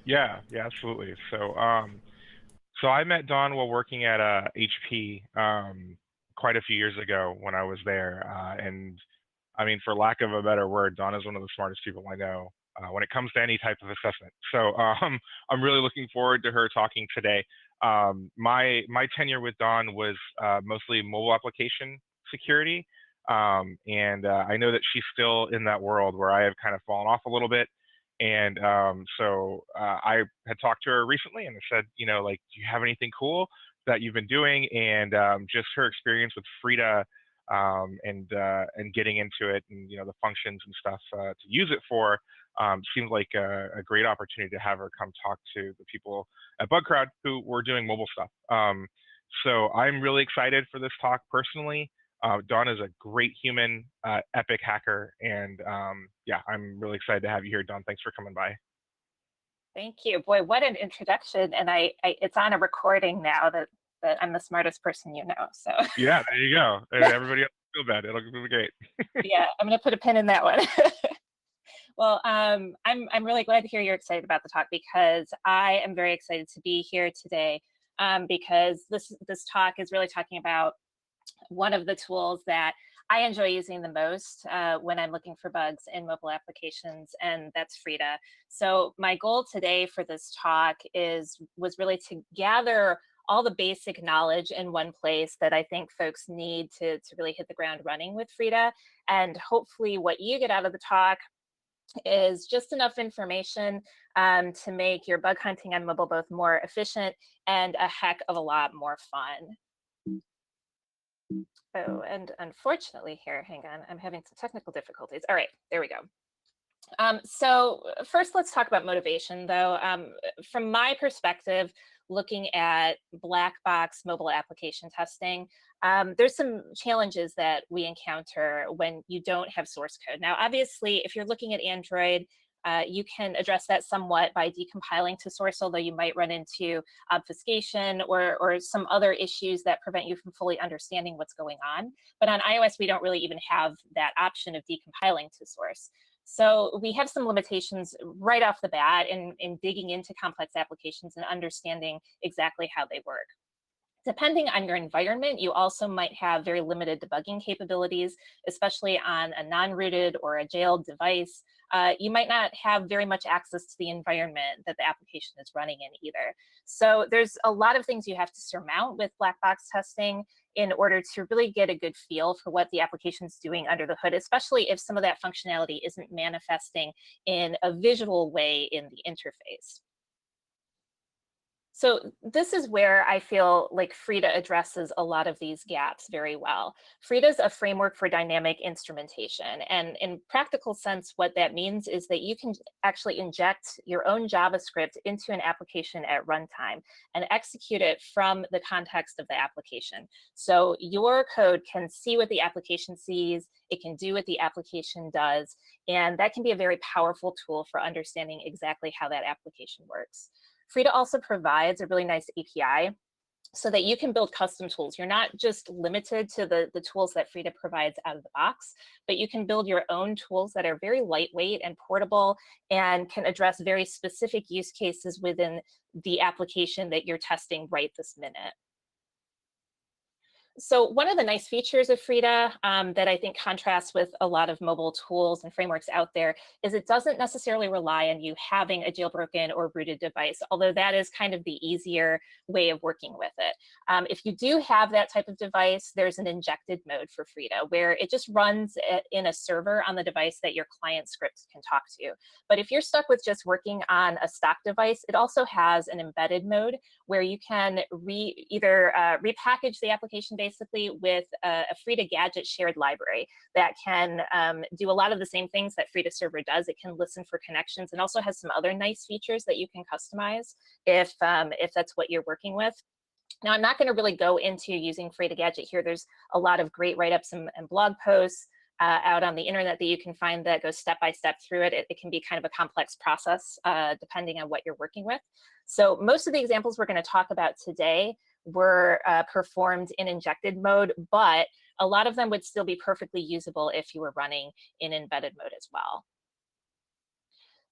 Yeah, yeah, absolutely. So I met Don while working at HP quite a few years ago when I was there, and I mean, for lack of a better word, Don is one of the smartest people I know when it comes to any type of assessment. So I'm really looking forward to her talking today. My tenure with Don was mostly mobile application security, and I know that she's still in that world where I have kind of fallen off a little bit. And I had talked to her recently and I said, like, do you have anything cool that you've been doing? And just her experience with Frida and getting into it and the functions and stuff to use it for seemed like a great opportunity to have her come talk to the people at BugCrowd who were doing mobile stuff. So I'm really excited for this talk personally. Dawn is a great human, epic hacker, and yeah, I'm really excited to have you here, Dawn. Thanks for coming by. Thank you. Boy, what an introduction. And it's on a recording now that I'm the smartest person you know. So Yeah, there you go. And everybody else feel bad. It'll be great. yeah, I'm going to put a pin in that one. Well, I'm really glad to hear you're excited about the talk because I am very excited to be here today because this talk is really talking about one of the tools that I enjoy using the most when I'm looking for bugs in mobile applications, and that's Frida. So my goal today for this talk was really to gather all the basic knowledge in one place that I think folks need to really hit the ground running with Frida. And hopefully what you get out of the talk is just enough information to make your bug hunting on mobile both more efficient and a heck of a lot more fun. Oh, and unfortunately here, hang on, I'm having some technical difficulties. All right, there we go. So first, let's talk about motivation, though. From my perspective, looking at black box mobile application testing, there's some challenges that we encounter when you don't have source code. Now, obviously, if you're looking at Android, you can address that somewhat by decompiling to source, although you might run into obfuscation or some other issues that prevent you from fully understanding what's going on. But on iOS, we don't really even have that option of decompiling to source. So we have some limitations right off the bat in digging into complex applications and understanding exactly how they work. Depending on your environment, you also might have very limited debugging capabilities, especially on a non-rooted or a jailed device. You might not have very much access to the environment that the application is running in either. So there's a lot of things you have to surmount with black box testing in order to really get a good feel for what the application is doing under the hood, especially if some of that functionality isn't manifesting in a visual way in the interface. So this is where I feel like Frida addresses a lot of these gaps very well. Frida is a framework for dynamic instrumentation. And in practical sense, what that means is that you can actually inject your own JavaScript into an application at runtime and execute it from the context of the application. So your code can see what the application sees, it can do what the application does, and that can be a very powerful tool for understanding exactly how that application works. Frida also provides a really nice API so that you can build custom tools. You're not just limited to the tools that Frida provides out of the box, but you can build your own tools that are very lightweight and portable and can address very specific use cases within the application that you're testing right this minute. So one of the nice features of Frida that I think contrasts with a lot of mobile tools and frameworks out there is it doesn't necessarily rely on you having a jailbroken or rooted device, although that is kind of the easier way of working with it. If you do have that type of device, there's an injected mode for Frida where it just runs in a server on the device that your client script can talk to. But if you're stuck with just working on a stock device, it also has an embedded mode where you can either repackage the application basically with a Frida gadget shared library that can do a lot of the same things that Frida server does. It can listen for connections and also has some other nice features that you can customize if that's what you're working with. Now, I'm not going to really go into using Frida gadget here. There's a lot of great write-ups and blog posts out on the internet that you can find that goes step by step through it. It can be kind of a complex process depending on what you're working with. So most of the examples we're going to talk about today were performed in injected mode, but a lot of them would still be perfectly usable if you were running in embedded mode as well.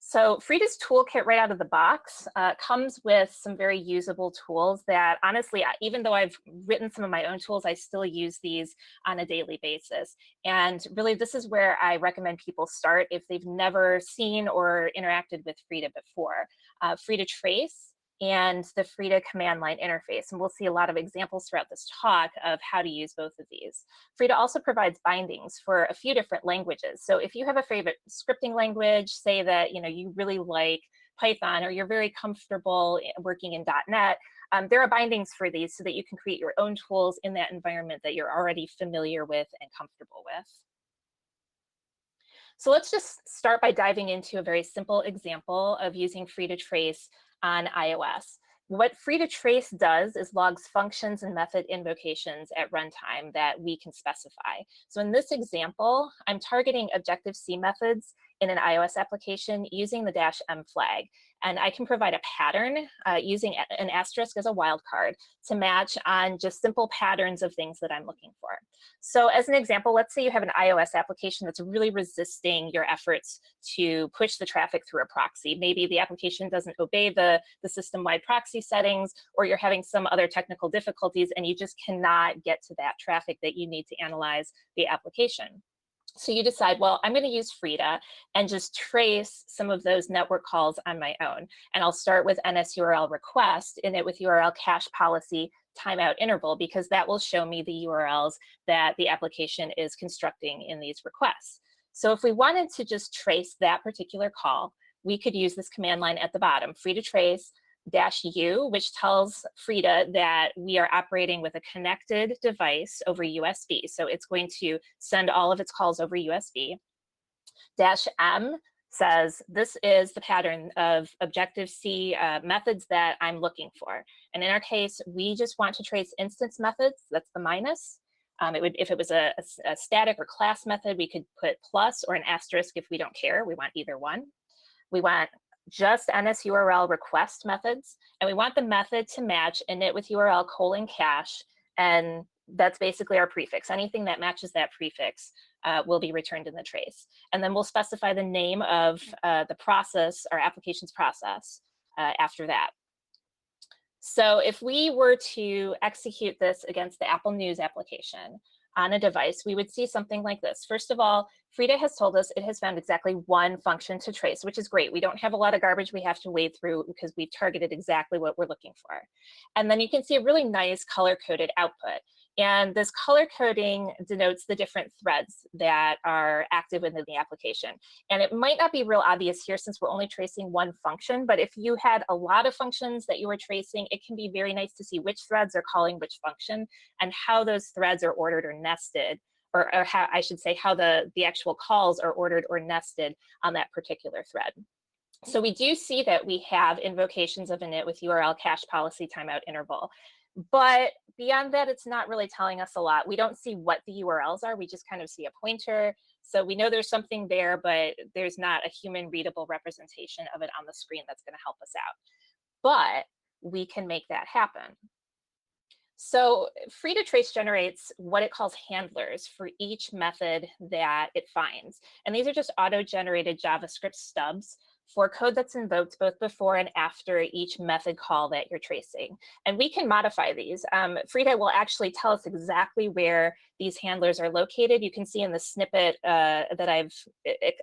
So Frida's toolkit right out of the box comes with some very usable tools that honestly, even though I've written some of my own tools, I still use these on a daily basis. And really, this is where I recommend people start if they've never seen or interacted with Frida before. Frida Trace and the Frida command line interface. And we'll see a lot of examples throughout this talk of how to use both of these. Frida also provides bindings for a few different languages. So if you have a favorite scripting language, say that you really like Python or you're very comfortable working in .NET, there are bindings for these so that you can create your own tools in that environment that you're already familiar with and comfortable with. So let's just start by diving into a very simple example of using Frida Trace on iOS. What Frida Trace does is logs functions and method invocations at runtime that we can specify. So in this example, I'm targeting Objective-C methods in an iOS application using the -m flag. And I can provide a pattern using an asterisk as a wildcard to match on just simple patterns of things that I'm looking for. So as an example, let's say you have an iOS application that's really resisting your efforts to push the traffic through a proxy. Maybe the application doesn't obey the system-wide proxy settings, or you're having some other technical difficulties and you just cannot get to that traffic that you need to analyze the application. So you decide, well, I'm going to use Frida and just trace some of those network calls on my own. And I'll start with NSURL request init with URL cache policy timeout interval, because that will show me the URLs that the application is constructing in these requests. So if we wanted to just trace that particular call, we could use this command line at the bottom, Frida trace -u, which tells Frida that we are operating with a connected device over USB. So it's going to send all of its calls over USB. -m says this is the pattern of Objective-C methods that I'm looking for. And in our case, we just want to trace instance methods. That's the minus. If it was a static or class method, we could put plus or an asterisk if we don't care. We want either one. We want just NSURL request methods, and we want the method to match init with URL :cache, and that's basically our prefix. Anything that matches that prefix will be returned in the trace. And then we'll specify the name of the process, our application's process, after that. So if we were to execute this against the Apple News application on a device, we would see something like this. First of all, Frida has told us it has found exactly one function to trace, which is great. We don't have a lot of garbage we have to wade through because we've targeted exactly what we're looking for. And then you can see a really nice color-coded output. And this color coding denotes the different threads that are active within the application. And it might not be real obvious here since we're only tracing one function, but if you had a lot of functions that you were tracing, it can be very nice to see which threads are calling which function and how those threads are ordered or nested, or how I should say how the actual calls are ordered or nested on that particular thread. So we do see that we have invocations of init with URL cache policy timeout interval. But beyond that, it's not really telling us a lot. We don't see what the URLs are. We just kind of see a pointer. So we know there's something there, but there's not a human readable representation of it on the screen that's going to help us out. But we can make that happen. So Frida Trace generates what it calls handlers for each method that it finds. And these are just auto-generated JavaScript stubs for code that's invoked both before and after each method call that you're tracing. And we can modify these. Frida will actually tell us exactly where these handlers are located. You can see in the snippet that I've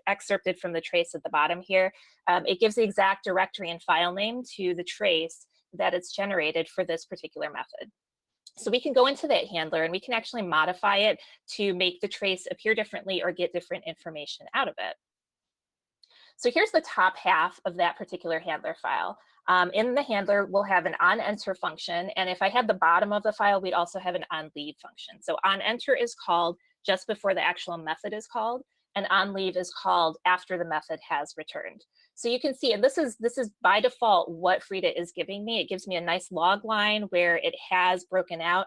excerpted from the trace at the bottom here, it gives the exact directory and file name to the trace that it's generated for this particular method. So we can go into that handler and we can actually modify it to make the trace appear differently or get different information out of it. So here's the top half of that particular handler file. In the handler, we'll have an onEnter function. And if I had the bottom of the file, we'd also have an onLeave function. So onEnter is called just before the actual method is called, and onLeave is called after the method has returned. So you can see, and this is by default what Frida is giving me. It gives me a nice log line where it has broken out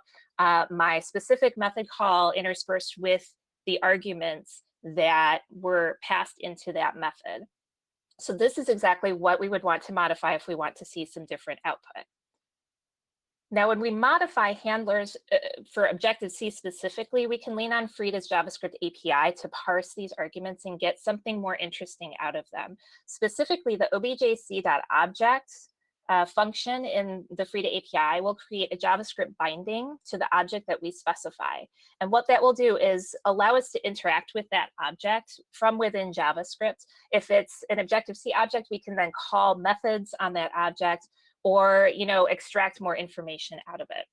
my specific method call interspersed with the arguments that were passed into that method. So this is exactly what we would want to modify if we want to see some different output. Now, when we modify handlers for Objective-C specifically, we can lean on Frida's JavaScript API to parse these arguments and get something more interesting out of them. Specifically, the objc.object function in the Frida API will create a JavaScript binding to the object that we specify. And what that will do is allow us to interact with that object from within JavaScript. If it's an Objective-C object, we can then call methods on that object, or extract more information out of it.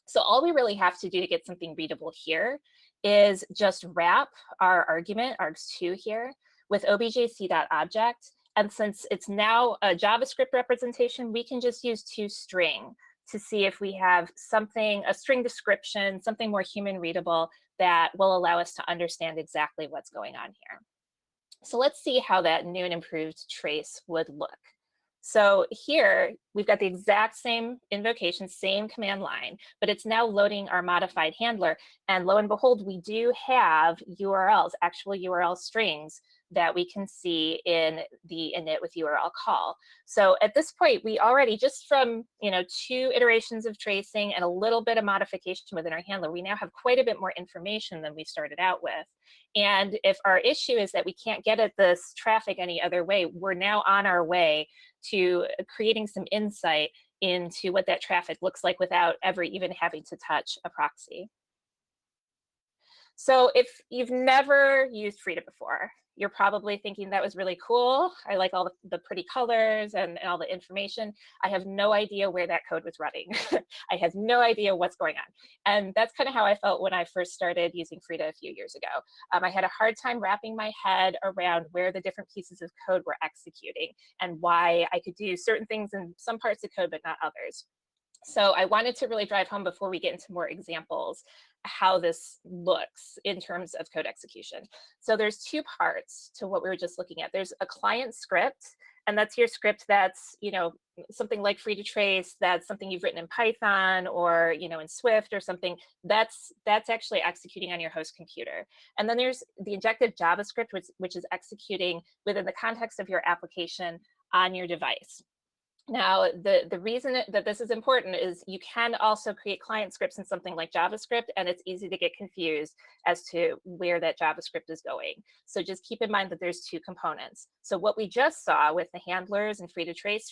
So all we really have to do to get something readable here is just wrap our argument, args2 here, with objc.object. And since it's now a JavaScript representation, we can just use toString to see if we have something, a string description, something more human readable that will allow us to understand exactly what's going on here. So let's see how that new and improved trace would look. So here, we've got the exact same invocation, same command line, but it's now loading our modified handler. And lo and behold, we do have URLs, actual URL strings that we can see in the init with URL call. So at this point, we already, just from 2 iterations of tracing and a little bit of modification within our handler, we now have quite a bit more information than we started out with. And if our issue is that we can't get at this traffic any other way, we're now on our way to creating some insight into what that traffic looks like without ever even having to touch a proxy. So if you've never used Frida before, you're probably thinking that was really cool. I like all the pretty colors and all the information. I have no idea where that code was running. I have no idea what's going on. And that's kind of how I felt when I first started using Frida a few years ago. I had a hard time wrapping my head around where the different pieces of code were executing and why I could do certain things in some parts of code, but not others. So I wanted to really drive home, before we get into more examples, how this looks in terms of code execution. So there's 2 parts to what we were just looking at. There's a client script, and that's your script that's, something like Frida trace, that's something you've written in Python or, in Swift or something. That's actually executing on your host computer. And then there's the injective JavaScript, which is executing within the context of your application on your device. Now, the reason that this is important is you can also create client scripts in something like JavaScript, and it's easy to get confused as to where that JavaScript is going. So just keep in mind that there's 2 components. So what we just saw with the handlers and Frida trace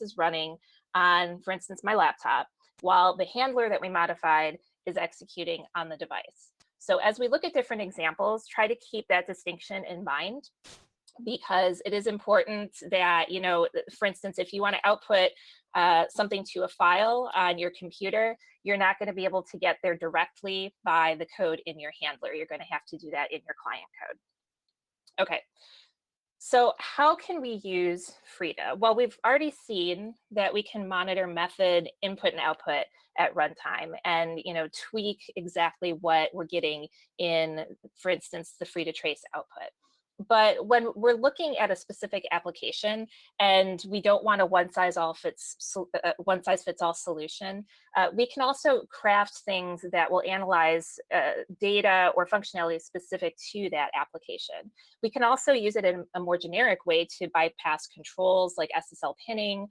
is running on, for instance, my laptop, while the handler that we modified is executing on the device. So as we look at different examples, try to keep that distinction in mind, because it is important that, for instance, if you want to output something to a file on your computer, you're not going to be able to get there directly by the code in your handler. You're going to have to do that in your client code. Okay, so how can we use Frida? Well, we've already seen that we can monitor method input and output at runtime and tweak exactly what we're getting in, for instance, the Frida trace output. But when we're looking at a specific application and we don't want a one-size-fits-all solution, we can also craft things that will analyze data or functionality specific to that application. We can also use it in a more generic way to bypass controls like SSL pinning,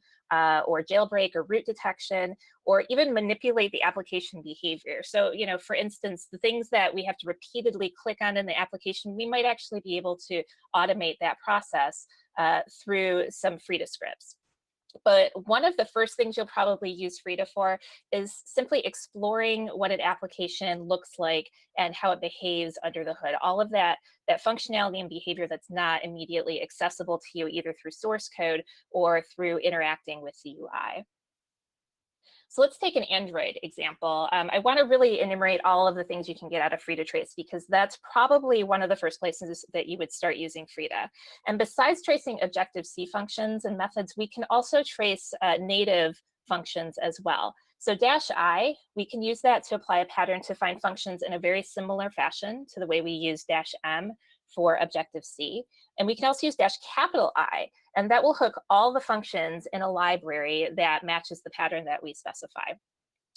or jailbreak or root detection, or even manipulate the application behavior. So, for instance, the things that we have to repeatedly click on in the application, we might actually be able to automate that process through some Frida scripts. But one of the first things you'll probably use Frida for is simply exploring what an application looks like and how it behaves under the hood. All of that functionality and behavior that's not immediately accessible to you, either through source code or through interacting with the UI. So let's take an Android example. I want to really enumerate all of the things you can get out of Frida trace, because that's probably one of the first places that you would start using Frida. And besides tracing Objective-C functions and methods, we can also trace native functions as well. So -I, we can use that to apply a pattern to find functions in a very similar fashion to the way we use -M for Objective-C. And we can also use -I, and that will hook all the functions in a library that matches the pattern that we specify.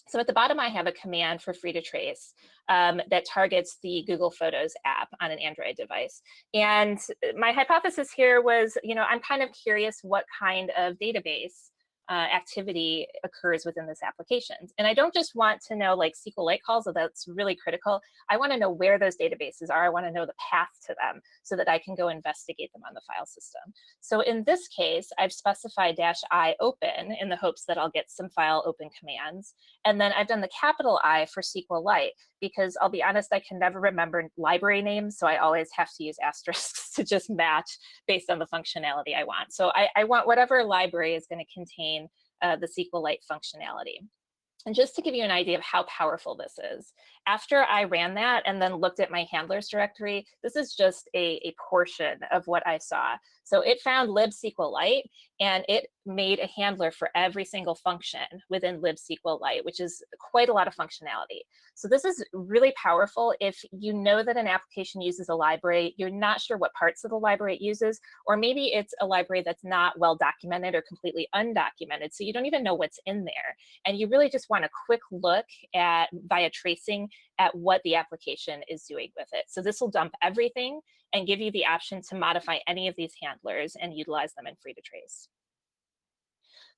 So at the bottom, I have a command for Frida trace that targets the Google Photos app on an Android device. And my hypothesis here was, I'm kind of curious what kind of database activity occurs within this application. And I don't just want to know like SQLite calls, although that's really critical. I want to know where those databases are. I want to know the path to them so that I can go investigate them on the file system. So in this case, I've specified -I open in the hopes that I'll get some file open commands. And then I've done the capital I for SQLite because I'll be honest, I can never remember library names. So I always have to use asterisks to just match based on the functionality I want. So I want whatever library is going to contain the SQLite functionality. And just to give you an idea of how powerful this is, after I ran that and then looked at my handlers directory, this is just a portion of what I saw. So it found libsqlite and it made a handler for every single function within libsqlite, which is quite a lot of functionality. So this is really powerful if you know that an application uses a library, you're not sure what parts of the library it uses, or maybe it's a library that's not well documented or completely undocumented, so you don't even know what's in there. And you really just want a quick look at, via tracing, at what the application is doing with it. So this will dump everything and give you the option to modify any of these handlers and utilize them in Frida trace.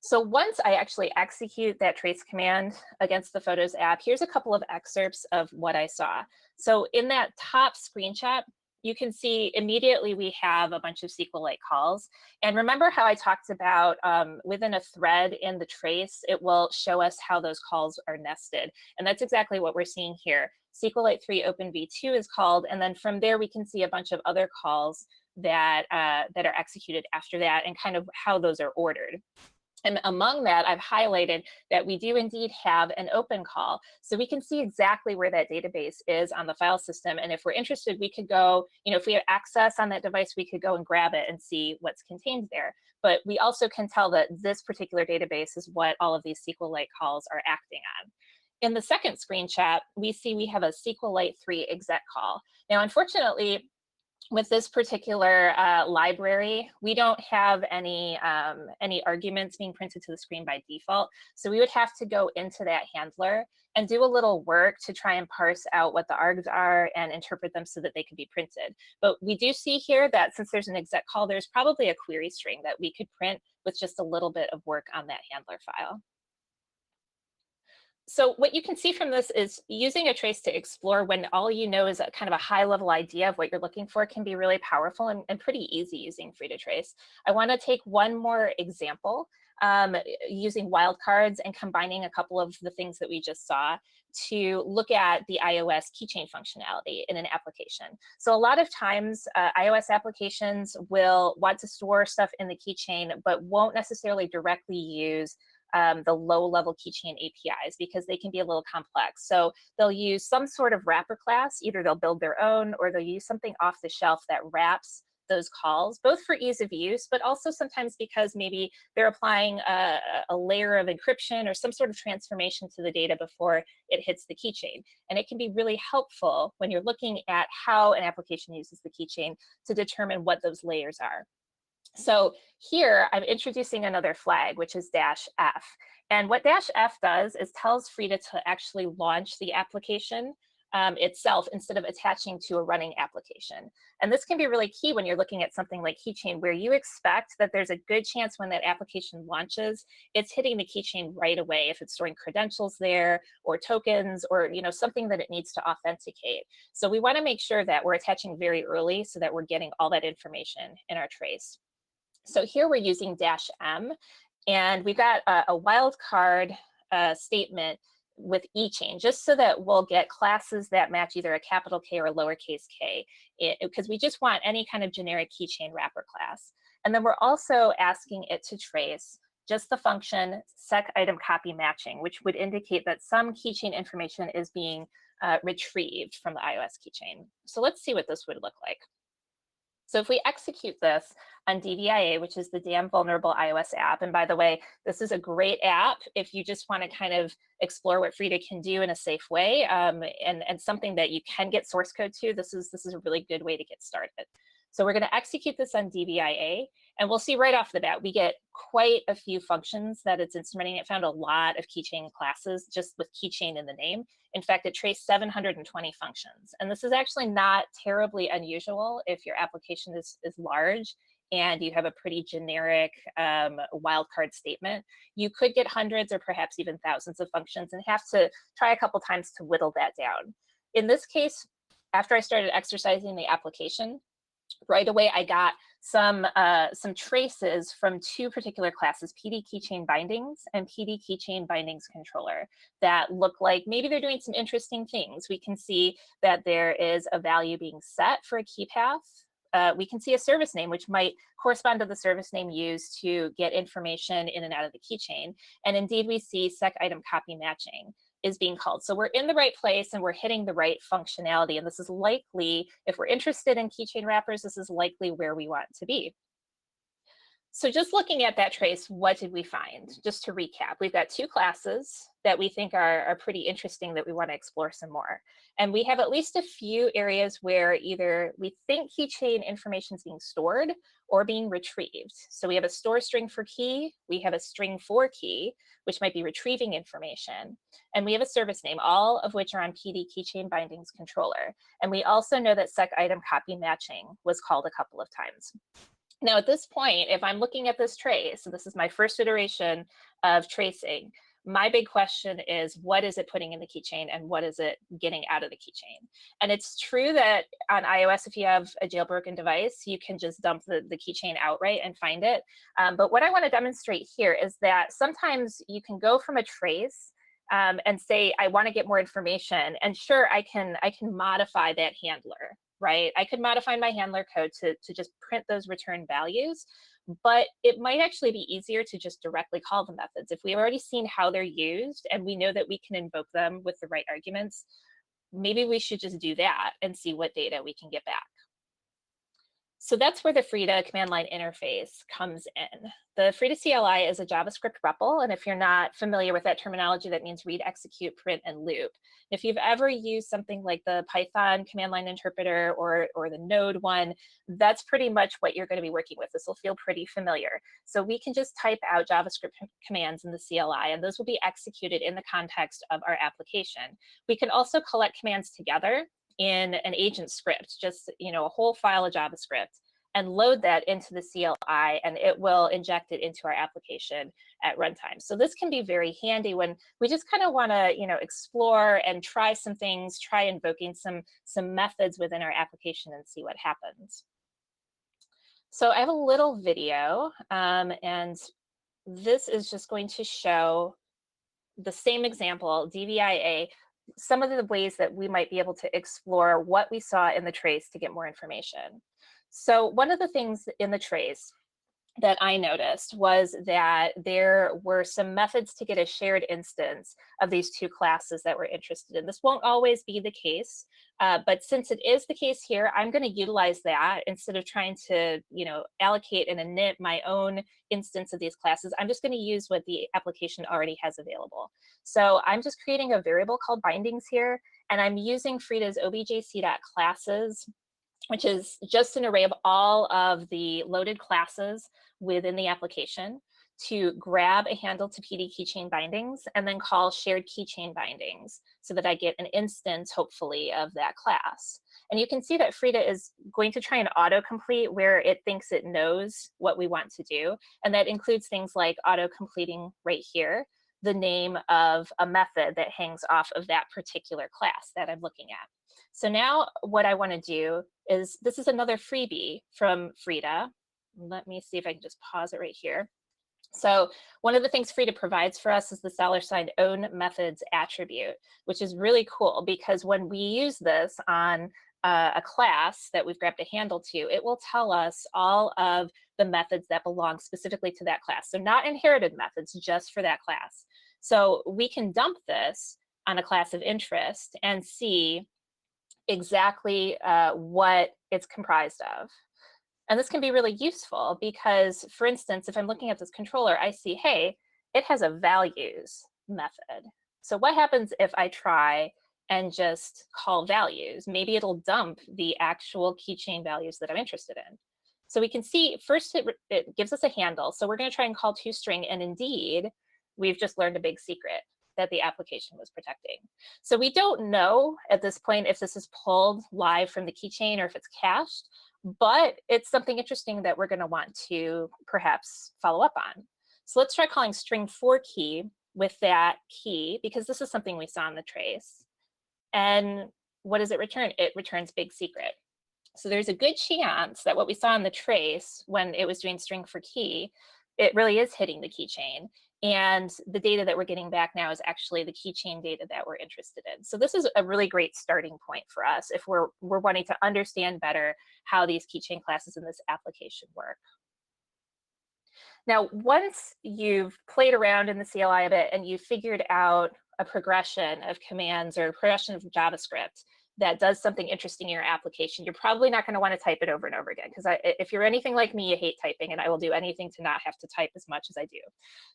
So once I actually execute that trace command against the Photos app, here's a couple of excerpts of what I saw. So in that top screenshot, you can see immediately we have a bunch of SQLite calls. And remember how I talked about within a thread in the trace, it will show us how those calls are nested. And that's exactly what we're seeing here. SQLite 3 Open v2 is called, and then from there we can see a bunch of other calls that, that are executed after that and kind of how those are ordered. And among that, I've highlighted that we do indeed have an open call. So we can see exactly where that database is on the file system. And if we're interested, we could go, if we have access on that device, we could go and grab it and see what's contained there. But we also can tell that this particular database is what all of these SQLite calls are acting on. In the second screenshot, we see we have a SQLite 3 exec call. Now, unfortunately, with this particular library, we don't have any arguments being printed to the screen by default. So we would have to go into that handler and do a little work to try and parse out what the args are and interpret them so that they could be printed. But we do see here that since there's an exec call, there's probably a query string that we could print with just a little bit of work on that handler file. So what you can see from this is using a trace to explore when all you know is a kind of a high level idea of what you're looking for can be really powerful and pretty easy using Frida trace. I want to take one more example using wildcards and combining a couple of the things that we just saw to look at the iOS keychain functionality in an application. So a lot of times iOS applications will want to store stuff in the keychain, but won't necessarily directly use the low-level keychain APIs because they can be a little complex. So they'll use some sort of wrapper class. Either they'll build their own or they'll use something off the shelf that wraps those calls, both for ease of use, but also sometimes because maybe they're applying a layer of encryption or some sort of transformation to the data before it hits the keychain. And it can be really helpful when you're looking at how an application uses the keychain to determine what those layers are. So here I'm introducing another flag, which is -F. And what -F does is tells Frida to actually launch the application itself instead of attaching to a running application. And this can be really key when you're looking at something like keychain, where you expect that there's a good chance when that application launches, it's hitting the keychain right away if it's storing credentials there or tokens or something that it needs to authenticate. So we want to make sure that we're attaching very early so that we're getting all that information in our trace. So here we're using -M, and we've got a wildcard statement with eChain, just so that we'll get classes that match either a capital K or a lowercase k, because we just want any kind of generic keychain wrapper class. And then we're also asking it to trace just the function sec_item_copy_matching, which would indicate that some keychain information is being retrieved from the iOS keychain. So let's see what this would look like. So if we execute this on DVIA, which is the Damn Vulnerable iOS app, and by the way, this is a great app if you just want to kind of explore what Frida can do in a safe way, and something that you can get source code to. This is a really good way to get started. So we're going to execute this on DVIA, and we'll see right off the bat, we get quite a few functions that it's instrumenting. It found a lot of keychain classes just with keychain in the name. In fact, it traced 720 functions. And this is actually not terribly unusual if your application is large and you have a pretty generic wildcard statement, you could get hundreds or perhaps even thousands of functions and have to try a couple times to whittle that down. In this case, after I started exercising the application, right away I got some traces from two particular classes, PD keychain bindings and PD keychain bindings controller, that look like maybe they're doing some interesting things. We can see that there is a value being set for a key path. We can see a service name, which might correspond to the service name used to get information in and out of the keychain. And indeed, we see sec item copy matching is being called. So we're in the right place and we're hitting the right functionality. And this is likely, if we're interested in keychain wrappers, this is likely where we want to be. So just looking at that trace, what did we find? Just to recap, we've got two classes that we think are pretty interesting that we want to explore some more. And we have at least a few areas where either we think keychain information is being stored or being retrieved. So we have a store string for key, we have a string for key, which might be retrieving information, and we have a service name, all of which are on PD keychain bindings controller. And we also know that sec item copy matching was called a couple of times. Now, at this point, if I'm looking at this trace, so this is my first iteration of tracing, my big question is, what is it putting in the keychain and what is it getting out of the keychain? And it's true that on iOS, if you have a jailbroken device, you can just dump the keychain outright and find it. But what I want to demonstrate here is that sometimes you can go from a trace and say, I want to get more information. And sure, I can modify that handler, right? I could modify my handler code to just print those return values, but it might actually be easier to just directly call the methods. If we've already seen how they're used and we know that we can invoke them with the right arguments, maybe we should just do that and see what data we can get back. So that's where the Frida command line interface comes in. The Frida CLI is a JavaScript REPL, and if you're not familiar with that terminology, that means read, execute, print, and loop. If you've ever used something like the Python command line interpreter or the Node one, that's pretty much what you're going to be working with. This will feel pretty familiar. So we can just type out JavaScript commands in the CLI, and those will be executed in the context of our application. We can also collect commands together in an agent script, just a whole file of JavaScript, and load that into the CLI, and it will inject it into our application at runtime. So this can be very handy when we just kind of want to explore and try some things, try invoking some methods within our application and see what happens. So I have a little video, and this is just going to show the same example, DVIA, some of the ways that we might be able to explore what we saw in the trace to get more information. So one of the things in the trace that I noticed was that there were some methods to get a shared instance of these two classes that we're interested in. This won't always be the case, but since it is the case here, I'm going to utilize that instead of trying to, allocate and init my own instance of these classes. I'm just going to use what the application already has available. So I'm just creating a variable called bindings here, and I'm using Frida's objc.classes, which is just an array of all of the loaded classes within the application, to grab a handle to PD keychain bindings and then call shared keychain bindings so that I get an instance, hopefully, of that class. And you can see that Frida is going to try and autocomplete where it thinks it knows what we want to do. And that includes things like autocompleting right here, the name of a method that hangs off of that particular class that I'm looking at. So now what I want to do is, this is another freebie from Frida. Let me see if I can just pause it right here. So one of the things Frida provides for us is the $own methods attribute, which is really cool because when we use this on a class that we've grabbed a handle to, it will tell us all of the methods that belong specifically to that class. So not inherited methods, just for that class. So we can dump this on a class of interest and see exactly what it's comprised of. And this can be really useful because, for instance, if I'm looking at this controller, I see, hey, it has a values method. So what happens if I try and just call values? Maybe it'll dump the actual keychain values that I'm interested in. So we can see, first, it gives us a handle. So we're going to try and call toString. And indeed, we've just learned a big secret that the application was protecting. So we don't know at this point if this is pulled live from the keychain or if it's cached, but it's something interesting that we're going to want to perhaps follow up on. So let's try calling string for key with that key, because this is something we saw in the trace. And what does it return? It returns big secret. So there's a good chance that what we saw in the trace when it was doing string for key, it really is hitting the keychain. And the data that we're getting back now is actually the keychain data that we're interested in. So this is a really great starting point for us if we're wanting to understand better how these keychain classes in this application work. Now, once you've played around in the CLI a bit and you've figured out a progression of commands or a progression of JavaScript that does something interesting in your application, you're probably not going to want to type it over and over again, because if you're anything like me, you hate typing, and I will do anything to not have to type as much as I do.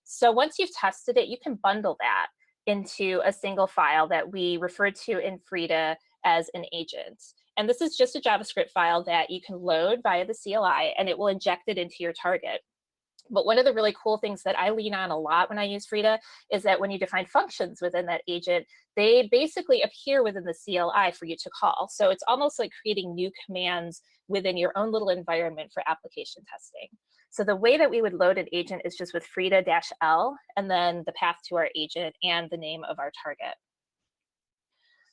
So once you've tested it, you can bundle that into a single file that we referred to in Frida as an agent. And this is just a JavaScript file that you can load via the CLI, and it will inject it into your target. But one of the really cool things that I lean on a lot when I use Frida is that when you define functions within that agent, they basically appear within the CLI for you to call. So it's almost like creating new commands within your own little environment for application testing. So the way that we would load an agent is just with Frida-L and then the path to our agent and the name of our target.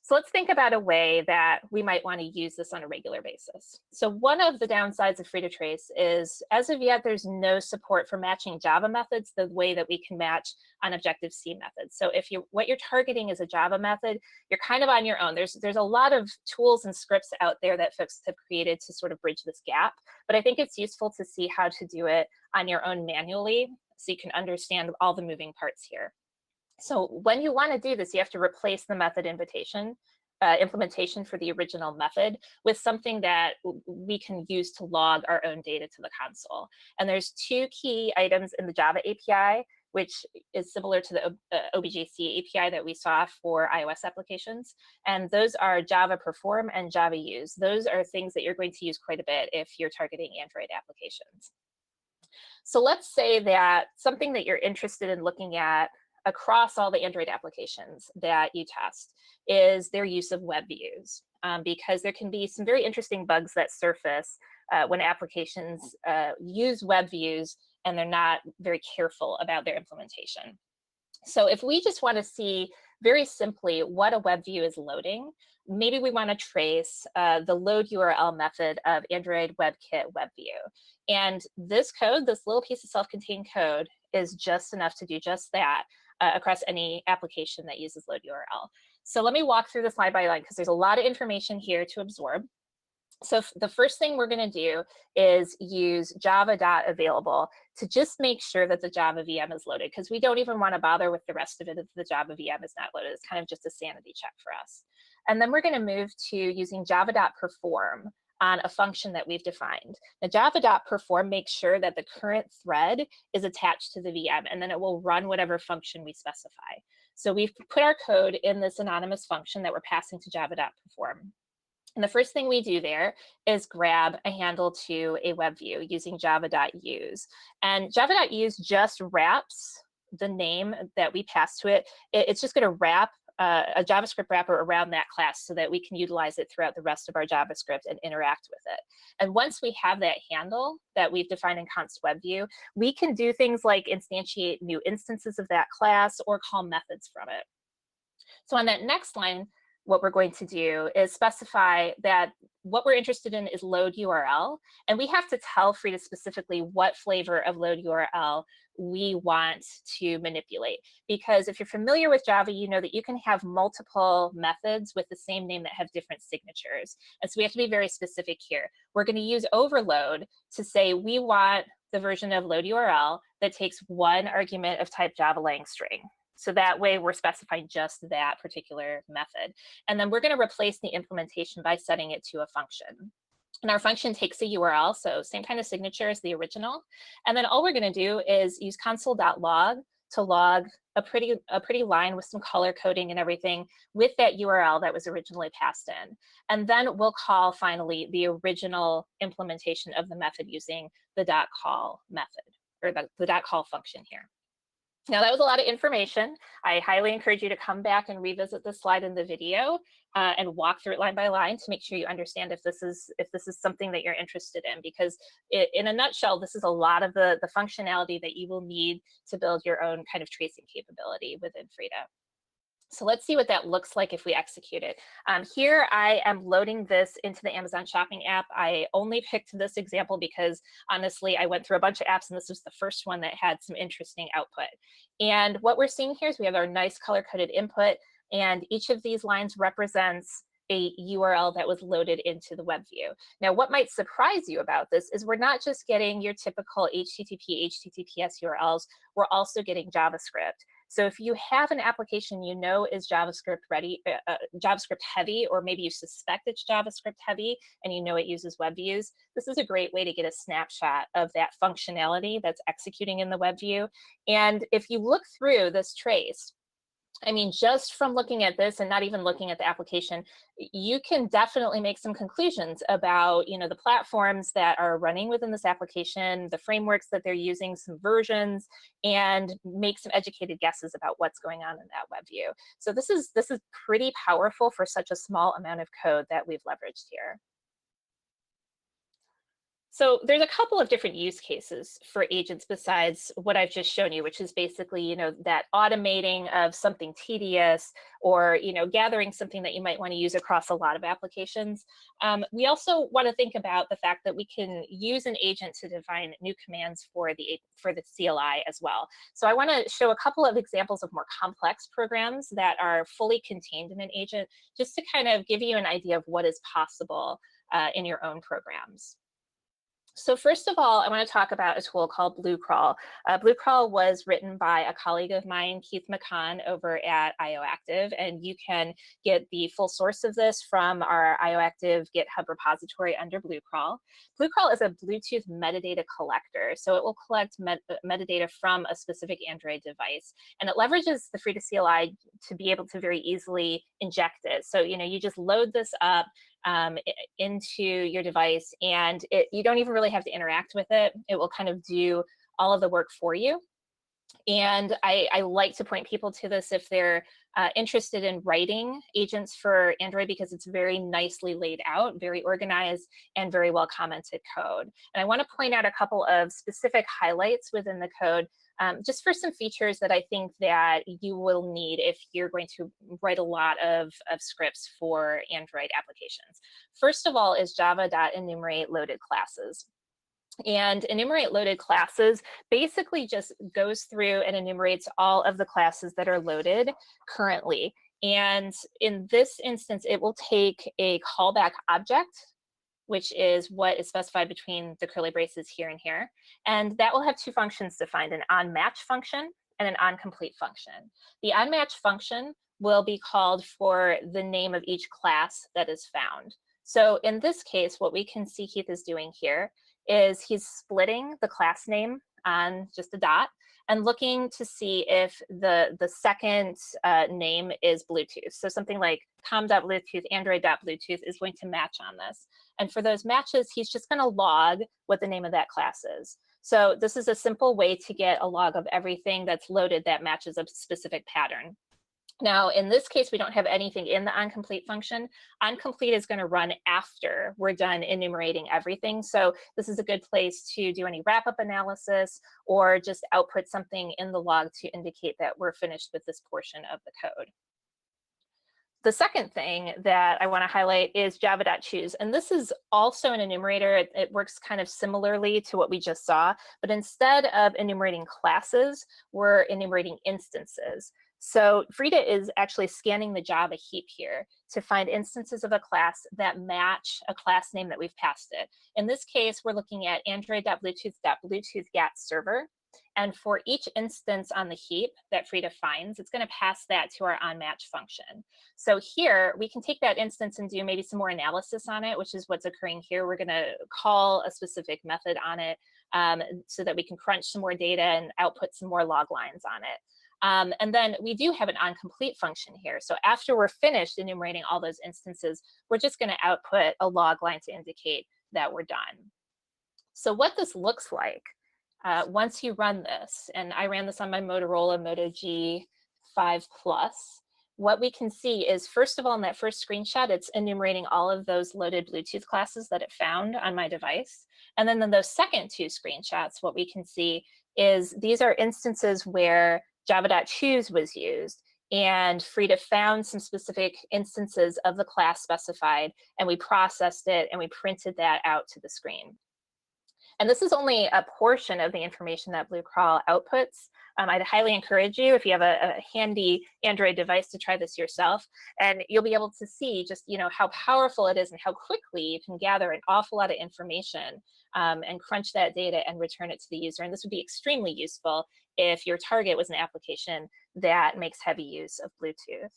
So let's think about a way that we might want to use this on a regular basis. So one of the downsides of Frida Trace is, as of yet, there's no support for matching Java methods the way that we can match on Objective-C methods. So if what you're targeting is a Java method, you're kind of on your own. There's a lot of tools and scripts out there that folks have created to sort of bridge this gap, but I think it's useful to see how to do it on your own manually so you can understand all the moving parts here. So when you want to do this, you have to replace the method implementation for the original method with something that we can use to log our own data to the console. And there's two key items in the Java API, which is similar to the OBJ-C API that we saw for iOS applications. And those are Java Perform and Java Use. Those are things that you're going to use quite a bit if you're targeting Android applications. So let's say that something that you're interested in looking at across all the Android applications that you test is their use of web views, because there can be some very interesting bugs that surface when applications use web views and they're not very careful about their implementation. So if we just want to see very simply what a web view is loading, maybe we want to trace the load URL method of Android WebKit WebView. And this code, this little piece of self-contained code, is just enough to do just that across any application that uses load URL. So let me walk through this line by line because there's a lot of information here to absorb. So the first thing we're going to do is use java.available to just make sure that the Java VM is loaded, because we don't even want to bother with the rest of it if the Java VM is not loaded. It's kind of just a sanity check for us. And then we're going to move to using java.perform on a function that we've defined. The java.perform makes sure that the current thread is attached to the VM, and then it will run whatever function we specify. So we've put our code in this anonymous function that we're passing to java.perform. And the first thing we do there is grab a handle to a web view using java.use. And java.use just wraps the name that we pass to it. It's just going to wrap a JavaScript wrapper around that class so that we can utilize it throughout the rest of our JavaScript and interact with it. And once we have that handle that we've defined in const web view, we can do things like instantiate new instances of that class or call methods from it. So on that next line, what we're going to do is specify that what we're interested in is load URL, and we have to tell Frida specifically what flavor of load URL we want to manipulate. Because if you're familiar with Java, you know that you can have multiple methods with the same name that have different signatures. And so we have to be very specific here. We're going to use overload to say we want the version of load URL that takes one argument of type Java lang string. So that way we're specifying just that particular method. And then we're going to replace the implementation by setting it to a function. And our function takes a URL, so same kind of signature as the original. And then all we're going to do is use console.log to log a pretty line with some color coding and everything with that URL that was originally passed in. And then we'll call finally the original implementation of the method using the .call method, or the .call function here. Now that was a lot of information. I highly encourage you to come back and revisit this slide in the video and walk through it line by line to make sure you understand if this is something that you're interested in, because in a nutshell, this is a lot of the functionality that you will need to build your own kind of tracing capability within Frida. So let's see what that looks like if we execute it. Here I am loading this into the Amazon Shopping app. I only picked this example because honestly, I went through a bunch of apps and this was the first one that had some interesting output. And what we're seeing here is we have our nice color-coded input, and each of these lines represents a URL that was loaded into the web view. Now, what might surprise you about this is we're not just getting your typical HTTP, HTTPS URLs, we're also getting JavaScript. So if you have an application you know is JavaScript ready, JavaScript heavy, or maybe you suspect it's JavaScript heavy and you know it uses web views, this is a great way to get a snapshot of that functionality that's executing in the web view. And if you look through this trace, I mean, just from looking at this and not even looking at the application, you can definitely make some conclusions about, the platforms that are running within this application, the frameworks that they're using, some versions, and make some educated guesses about what's going on in that web view. So this is pretty powerful for such a small amount of code that we've leveraged here. So there's a couple of different use cases for agents besides what I've just shown you, which is basically, that automating of something tedious, or, gathering something that you might want to use across a lot of applications. We also want to think about the fact that we can use an agent to define new commands for the CLI as well. So I want to show a couple of examples of more complex programs that are fully contained in an agent, just to kind of give you an idea of what is possible in your own programs. So first of all, I want to talk about a tool called BlueCrawl. BlueCrawl was written by a colleague of mine, Keith McCann, over at IOActive, and you can get the full source of this from our IOActive GitHub repository under BlueCrawl. BlueCrawl is a Bluetooth metadata collector, so it will collect metadata from a specific Android device, and it leverages the Frida CLI to be able to very easily inject it. So you just load this up into your device, and you don't even really have to interact with it. It will kind of do all of the work for you. And I like to point people to this if they're interested in writing agents for Android, because it's very nicely laid out, very organized, and very well commented code. And I want to point out a couple of specific highlights within the code, just for some features that I think that you will need if you're going to write a lot of scripts for Android applications. First of all is java.enumerate loaded classes. And enumerate loaded classes basically just goes through and enumerates all of the classes that are loaded currently. And in this instance, it will take a callback object, which is what is specified between the curly braces here and here. And that will have two functions defined, an onMatch function and an onComplete function. The onMatch function will be called for the name of each class that is found. So in this case, what we can see Keith is doing here is he's splitting the class name on just a dot and looking to see if the second name is Bluetooth. So something like com.bluetooth, android.bluetooth is going to match on this. And for those matches, he's just going to log what the name of that class is. So this is a simple way to get a log of everything that's loaded that matches a specific pattern. Now, in this case, we don't have anything in the onComplete function. OnComplete is going to run after we're done enumerating everything. So this is a good place to do any wrap-up analysis or just output something in the log to indicate that we're finished with this portion of the code. The second thing that I want to highlight is java.choose. And this is also an enumerator. It works kind of similarly to what we just saw, but instead of enumerating classes, we're enumerating instances. So Frida is actually scanning the Java heap here to find instances of a class that match a class name that we've passed it. In this case, we're looking at android.bluetooth.bluetooth.get-server. And for each instance on the heap that Frida finds, it's going to pass that to our onMatch function. So here, we can take that instance and do maybe some more analysis on it, which is what's occurring here. We're going to call a specific method on it so that we can crunch some more data and output some more log lines on it. And then we do have an onComplete function here. So after we're finished enumerating all those instances, we're just going to output a log line to indicate that we're done. So what this looks like once you run this, and I ran this on my Motorola Moto G5 Plus, what we can see is, first of all, in that first screenshot, it's enumerating all of those loaded Bluetooth classes that it found on my device. And then in those second two screenshots, what we can see is these are instances where java.choose was used, and Frida found some specific instances of the class specified, and we processed it and we printed that out to the screen. And this is only a portion of the information that BlueCrawl outputs. I'd highly encourage you, if you have a handy Android device, to try this yourself, and you'll be able to see just how powerful it is and how quickly you can gather an awful lot of information and crunch that data and return it to the user. And this would be extremely useful if your target was an application that makes heavy use of Bluetooth.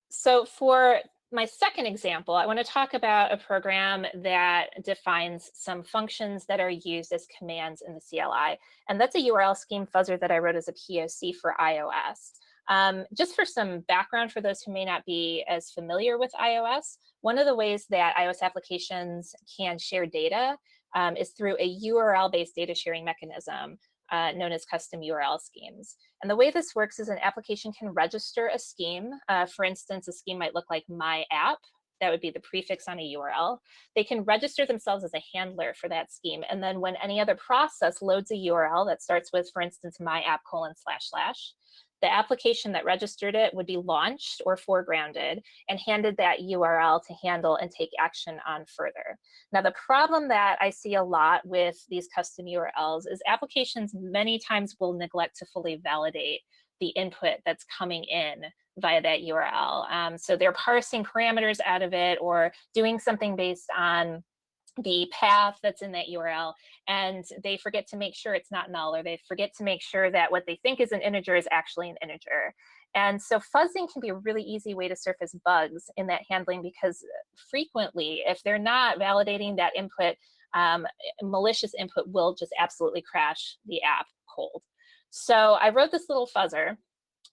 So for my second example, I want to talk about a program that defines some functions that are used as commands in the CLI. And that's a URL scheme fuzzer that I wrote as a POC for iOS. Just for some background for those who may not be as familiar with iOS, one of the ways that iOS applications can share data is through a URL-based data sharing mechanism known as custom URL schemes. And the way this works is an application can register a scheme. For instance, a scheme might look like my app. That would be the prefix on a URL. They can register themselves as a handler for that scheme. And then when any other process loads a URL that starts with, for instance, my app : the application that registered it would be launched or foregrounded and handed that URL to handle and take action on further. Now, the problem that I see a lot with these custom URLs is applications many times will neglect to fully validate the input that's coming in via that URL. So they're parsing parameters out of it or doing something based on the path that's in that URL, and they forget to make sure it's not null, or they forget to make sure that what they think is an integer is actually an integer. And so fuzzing can be a really easy way to surface bugs in that handling, because frequently, if they're not validating that input, malicious input will just absolutely crash the app cold. So I wrote this little fuzzer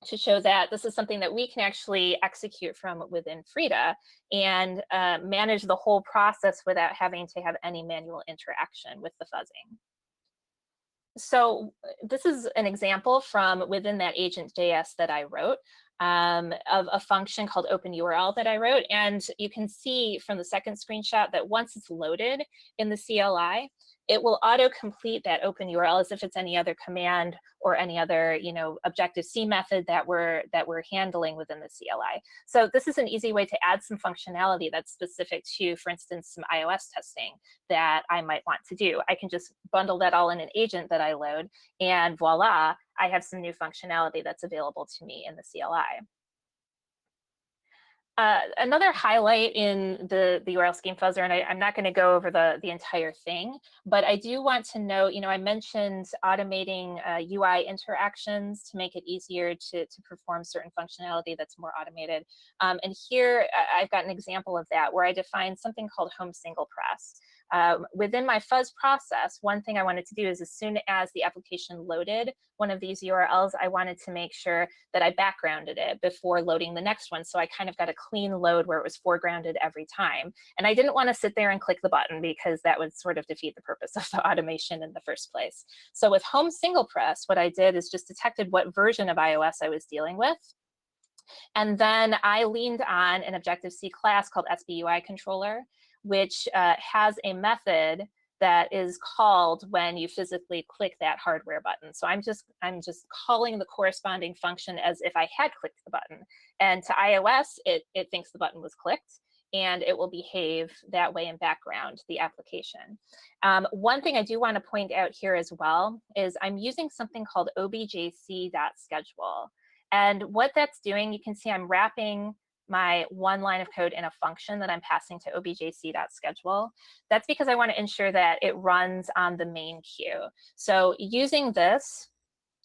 to show that this is something that we can actually execute from within Frida and manage the whole process without having to have any manual interaction with the fuzzing. So this is an example from within that agent.js that I wrote of a function called openURL that I wrote. And you can see from the second screenshot that once it's loaded in the CLI, it will auto-complete that openURL as if it's any other command or any other, Objective-C method that we're handling within the CLI. So this is an easy way to add some functionality that's specific to, for instance, some iOS testing that I might want to do. I can just bundle that all in an agent that I load, and voila, I have some new functionality that's available to me in the CLI. Another highlight in the URL scheme fuzzer, and I'm not going to go over the entire thing, but I do want to note, I mentioned automating UI interactions to make it easier to perform certain functionality that's more automated. And here I've got an example of that where I defined something called home single press. Within my fuzz process, one thing I wanted to do is as soon as the application loaded one of these URLs, I wanted to make sure that I backgrounded it before loading the next one. So I kind of got a clean load where it was foregrounded every time. And I didn't want to sit there and click the button because that would sort of defeat the purpose of the automation in the first place. So with home single press, what I did is just detected what version of iOS I was dealing with. And then I leaned on an Objective-C class called SBUI controller, which has a method that is called when you physically click that hardware button. So I'm just calling the corresponding function as if I had clicked the button. And to iOS, it thinks the button was clicked, and it will behave that way in background, the application. One thing I do want to point out here as well is I'm using something called objc.schedule. And what that's doing, you can see I'm wrapping my one line of code in a function that I'm passing to objc.schedule. That's because I want to ensure that it runs on the main queue. So using this,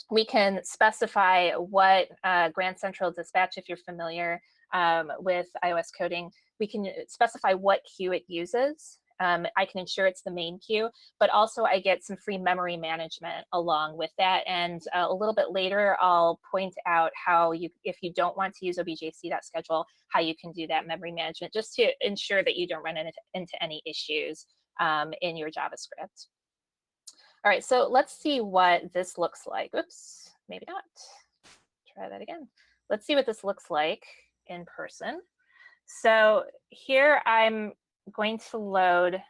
we can specify what Grand Central Dispatch, if you're familiar with iOS coding, we can specify what queue it uses. I can ensure it's the main queue, but also I get some free memory management along with that. And a little bit later, I'll point out how if you don't want to use objc.schedule, how you can do that memory management just to ensure that you don't run into any issues in your JavaScript. All right, so let's see what this looks like. Oops, maybe not. Try that again. Let's see what this looks like in person. So here I'm going to load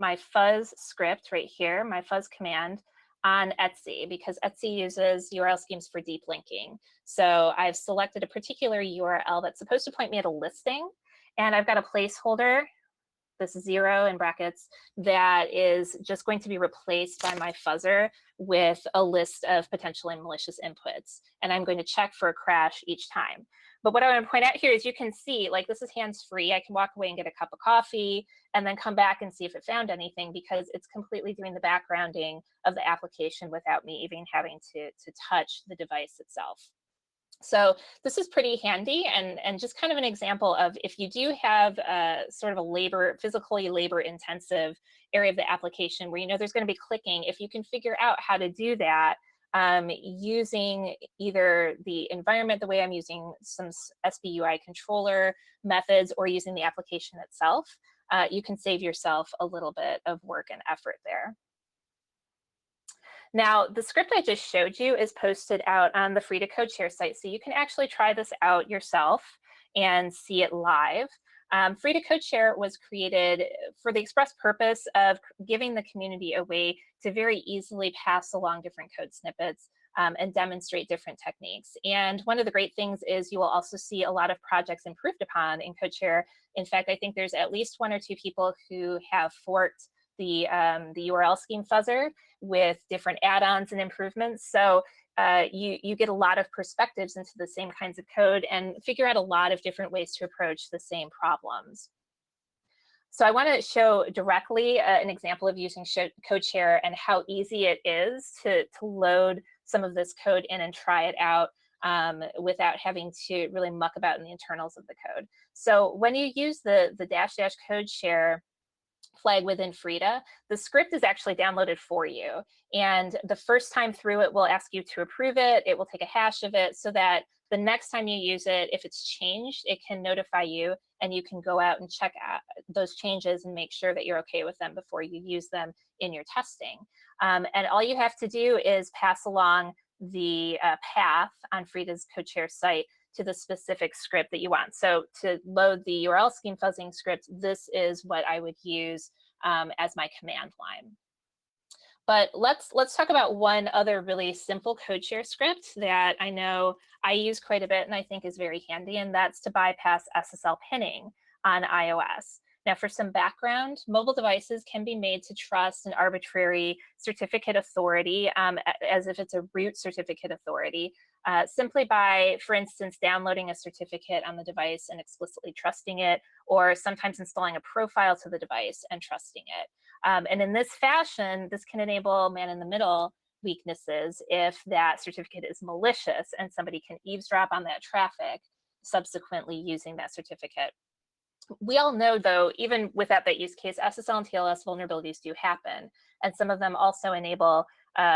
my fuzz script right here, my fuzz command on Etsy, because Etsy uses URL schemes for deep linking. So I've selected a particular URL that's supposed to point me at a listing, and I've got a placeholder, this 0 in brackets, that is just going to be replaced by my fuzzer with a list of potentially malicious inputs. And I'm going to check for a crash each time. But what I want to point out here is you can see, like, this is hands-free. I can walk away and get a cup of coffee and then come back and see if it found anything, because it's completely doing the backgrounding of the application without me even having to touch the device itself. So this is pretty handy, and just kind of an example of, if you do have sort of a physically labor intensive area of the application where you know there's going to be clicking, if you can figure out how to do that using either the environment, the way I'm using some SBUI controller methods, or using the application itself, you can save yourself a little bit of work and effort there. Now, the script I just showed you is posted out on the Frida CodeShare site, so you can actually try this out yourself and see it live. Frida CodeShare was created for the express purpose of giving the community a way to very easily pass along different code snippets and demonstrate different techniques. And one of the great things is you will also see a lot of projects improved upon in CodeShare. In fact, I think there's at least 1 or 2 people who have forked the URL scheme fuzzer with different add-ons and improvements. So you get a lot of perspectives into the same kinds of code and figure out a lot of different ways to approach the same problems. So I want to show directly an example of using CodeShare and how easy it is to load some of this code in and try it out without having to really muck about in the internals of the code. So when you use the -- CodeShare flag within Frida, the script is actually downloaded for you. And the first time through, it will ask you to approve it. It will take a hash of it so that the next time you use it, if it's changed, it can notify you, and you can go out and check out those changes and make sure that you're okay with them before you use them in your testing. And all you have to do is pass along the path on Frida's CodeShare site to the specific script that you want. So to load the URL scheme fuzzing script, this is what I would use as my command line. But let's talk about one other really simple CodeShare script that I know I use quite a bit and I think is very handy, and that's to bypass SSL pinning on iOS. Now, for some background, mobile devices can be made to trust an arbitrary certificate authority as if it's a root certificate authority, simply by, for instance, downloading a certificate on the device and explicitly trusting it, or sometimes installing a profile to the device and trusting it. And in this fashion, this can enable man-in-the-middle weaknesses if that certificate is malicious and somebody can eavesdrop on that traffic, subsequently using that certificate. We all know, though, even without that use case, SSL and TLS vulnerabilities do happen. And some of them also enable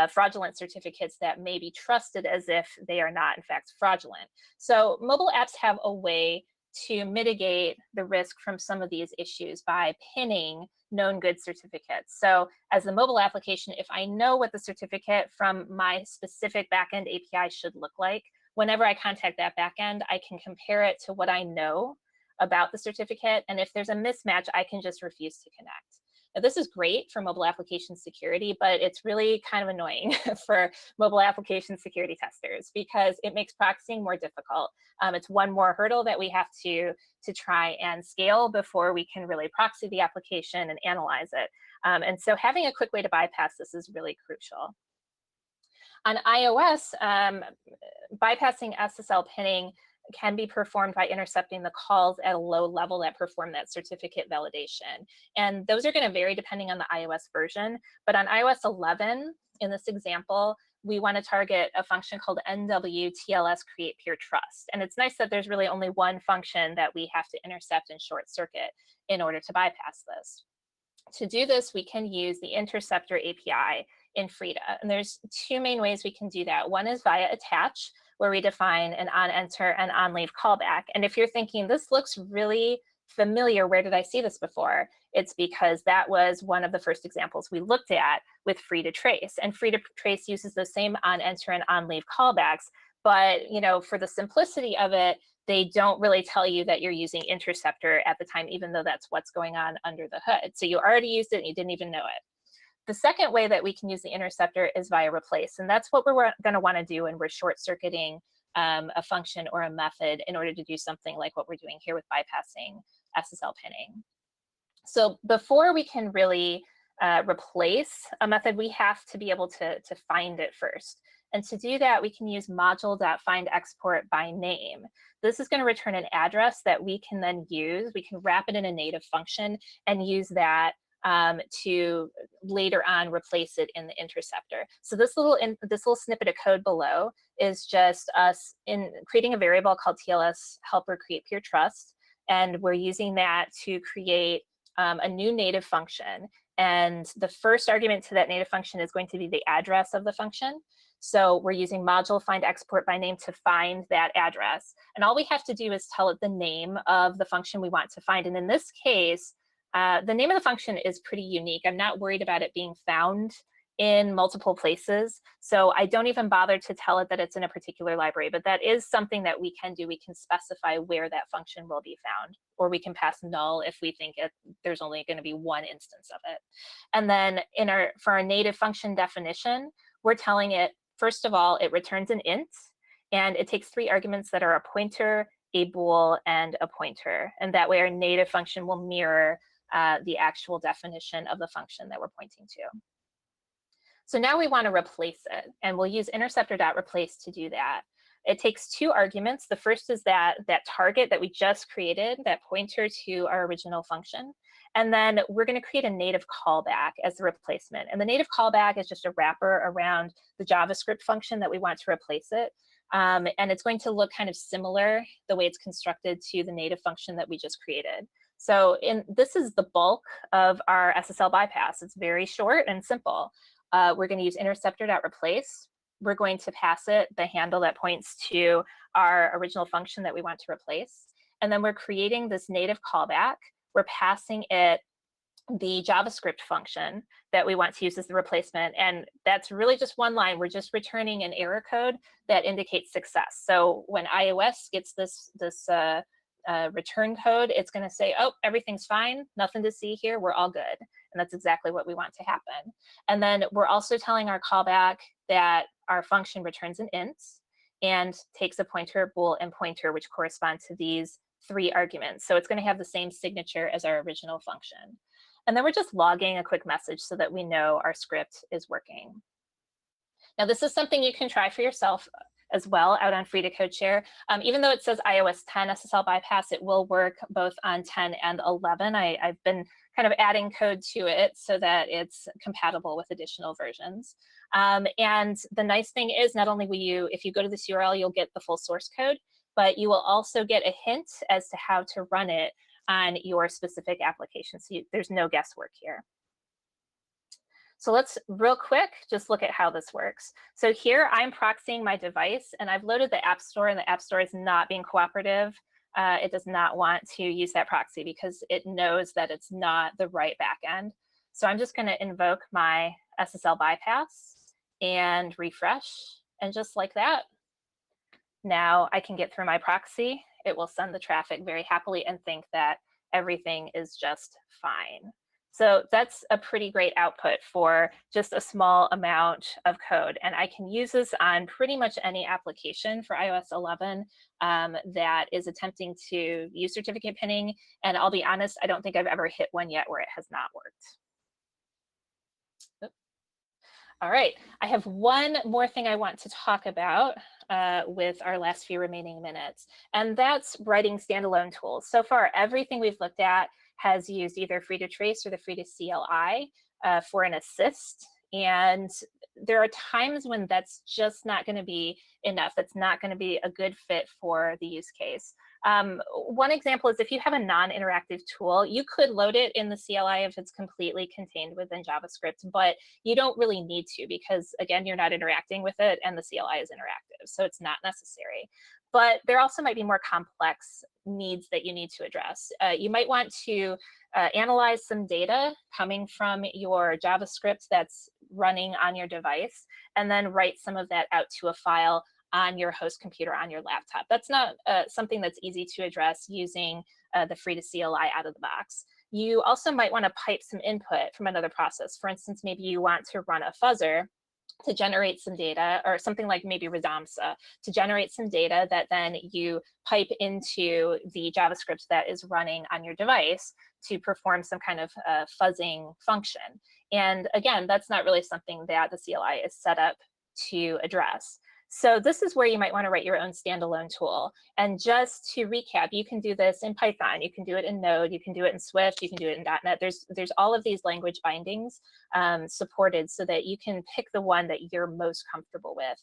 fraudulent certificates that may be trusted as if they are not, in fact, fraudulent. So mobile apps have a way to mitigate the risk from some of these issues by pinning known good certificates. So as a mobile application, if I know what the certificate from my specific backend API should look like, whenever I contact that backend, I can compare it to what I know about the certificate. And if there's a mismatch, I can just refuse to connect. Now, this is great for mobile application security, but it's really kind of annoying for mobile application security testers because it makes proxying more difficult. It's one more hurdle that we have to try and scale before we can really proxy the application and analyze it. And so having a quick way to bypass this is really crucial. On iOS, bypassing SSL pinning can be performed by intercepting the calls at a low level that perform that certificate validation. And those are going to vary depending on the iOS version. But on iOS 11, in this example, we want to target a function called NWTLS create peer trust. And it's nice that there's really only one function that we have to intercept and short circuit in order to bypass this. To do this, we can use the interceptor API in Frida. And there's 2 main ways we can do that. One is via attach, where we define an on-enter and on-leave callback. And if you're thinking, this looks really familiar. Where did I see this before? It's because that was one of the first examples we looked at with Frida trace, and Frida trace uses the same on enter and on leave callbacks, but for the simplicity of it, they don't really tell you that you're using interceptor at the time, even though that's what's going on under the hood. So you already used it and you didn't even know it. The second way that we can use the interceptor is via replace, and that's what we're going to want to do when we're short-circuiting a function or a method in order to do something like what we're doing here with bypassing SSL pinning. So before we can really replace a method, we have to be able to find it first. And to do that, we can use module.findExport by name. This is going to return an address that we can then use. We can wrap it in a native function and use that to later on replace it in the interceptor. So this little snippet of code below is just us in creating a variable called TLS helper create peer trust, and we're using that to create a new native function. And the first argument to that native function is going to be the address of the function. So we're using module find export by name to find that address. And all we have to do is tell it the name of the function we want to find. And in this case, the name of the function is pretty unique. I'm not worried about it being found in multiple places, so I don't even bother to tell it that it's in a particular library, but that is something that we can do. We can specify where that function will be found, or we can pass null if we think there's only going to be one instance of it. And then for our native function definition, we're telling it, first of all, it returns an int, and it takes 3 arguments that are a pointer, a bool, and a pointer. And that way our native function will mirror the actual definition of the function that we're pointing to. So now we want to replace it, and we'll use interceptor.replace to do that. It takes 2 arguments. The first is that target that we just created, that pointer to our original function. And then we're going to create a native callback as the replacement. And the native callback is just a wrapper around the JavaScript function that we want to replace it. And it's going to look kind of similar, the way it's constructed, to the native function that we just created. So this is the bulk of our SSL bypass. It's very short and simple. We're going to use interceptor.replace. We're going to pass it the handle that points to our original function that we want to replace. And then we're creating this native callback. We're passing it the JavaScript function that we want to use as the replacement. And that's really just one line. We're just returning an error code that indicates success. So when iOS gets this return code, it's going to say, oh, everything's fine, nothing to see here, we're all good. And that's exactly what we want to happen. And then we're also telling our callback that our function returns an int and takes a pointer, bool, and pointer, which correspond to these 3 arguments. So it's going to have the same signature as our original function. And then we're just logging a quick message so that we know our script is working. Now, this is something you can try for yourself as well out on Frida CodeShare. Even though it says iOS 10 SSL bypass, it will work both on 10 and 11. I've been kind of adding code to it so that it's compatible with additional versions. And the nice thing is, not only will you, if you go to this URL, you'll get the full source code, but you will also get a hint as to how to run it on your specific application. So there's no guesswork here. So let's real quick just look at how this works. So here I'm proxying my device, and I've loaded the App Store, and the App Store is not being cooperative. It does not want to use that proxy because it knows that it's not the right backend. So I'm just going to invoke my SSL bypass and refresh, and just like that, now I can get through my proxy. It will send the traffic very happily and think that everything is just fine. So that's a pretty great output for just a small amount of code. And I can use this on pretty much any application for iOS 11 that is attempting to use certificate pinning. And I'll be honest, I don't think I've ever hit one yet where it has not worked. Oops. All right, I have one more thing I want to talk about with our last few remaining minutes, and that's writing standalone tools. So far, everything we've looked at has used either Frida Trace or the Frida CLI for an assist. And there are times when that's just not going to be enough. That's not going to be a good fit for the use case. One example is if you have a non-interactive tool, you could load it in the CLI if it's completely contained within JavaScript, but you don't really need to because, again, you're not interacting with it and the CLI is interactive, so it's not necessary. but there also might be more complex needs that you need to address. You might want to analyze some data coming from your JavaScript that's running on your device, and then write some of that out to a file on your host computer on your laptop. That's not something that's easy to address using the Frida CLI out of the box. You also might want to pipe some input from another process. For instance, maybe you want to run a fuzzer to generate some data, or something like maybe Redomsa to generate some data that then you pipe into the JavaScript that is running on your device to perform some kind of fuzzing function. And again, that's not really something that the CLI is set up to address. So this is where you might want to write your own standalone tool. And just to recap, you can do this in Python, you can do it in Node, you can do it in Swift, you can do it in .NET. There's all of these language bindings supported, so that you can pick the one that you're most comfortable with